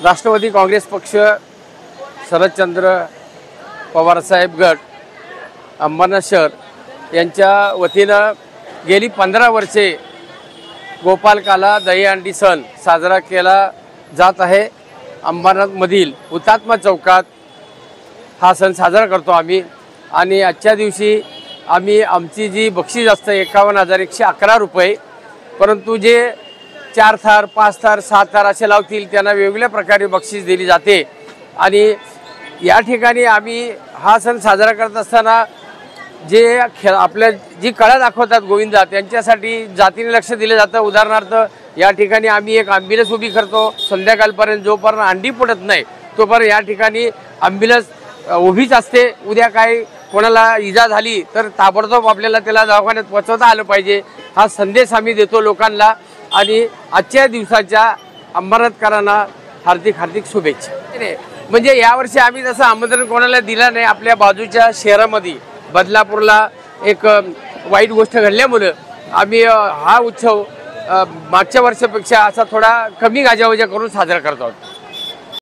राष्ट्रवादी काँग्रेस पक्ष, शरदचंद्र पवार साहेब गट, अंबरनाथ शहर यांच्या वतीनं गेली 15 वर्षे गोपालकाला दहीहंडी सण साजरा केला जात आहे। अंबरनाथमधील हुतात्मा चौकात हा सण साजरा करतो आम्ही। आणि आजच्या दिवशी आम्ही आमची जी बक्षीस असते 51,111 रुपये, परंतु जे 4 थार 5 थार 7 थार असे लावतील त्यांना वेगवेगळ्या प्रकारे बक्षीस दिली जाते। आणि या ठिकाणी आम्ही हा सण साजरा करत असताना जे आपल्या जी कला दाखवतात गोविंदा त्यांच्यासाठी जातीने लक्ष दिले जातं। उदाहरणार्थ या ठिकाणी आम्ही एक ॲम्ब्युलन्स उभी करतो संध्याकाळपर्यंत, जोपर्यंत अंडी पडत नाही तोपर्यंत या ठिकाणी ॲम्ब्युलन्स उभीच असते। उद्या काय कोणाला इजा झाली तर ताबडतोब आपल्याला त्याला दवाखान्यात पोहोचवता आलं पाहिजे, हा संदेश आम्ही देतो लोकांना। आणि आजच्या दिवसाच्या अंबरनाथकरांना हार्दिक शुभेच्छा। म्हणजे यावर्षी आम्ही तसं आमंत्रण कोणाला दिलं नाही। आपल्या बाजूच्या शहरामध्ये बदलापूरला एक वाईट गोष्ट घडल्यामुळे आम्ही हा उत्सव मागच्या वर्षापेक्षा असा थोडा कमी गाजावाजा करून साजरा करतो आहोत।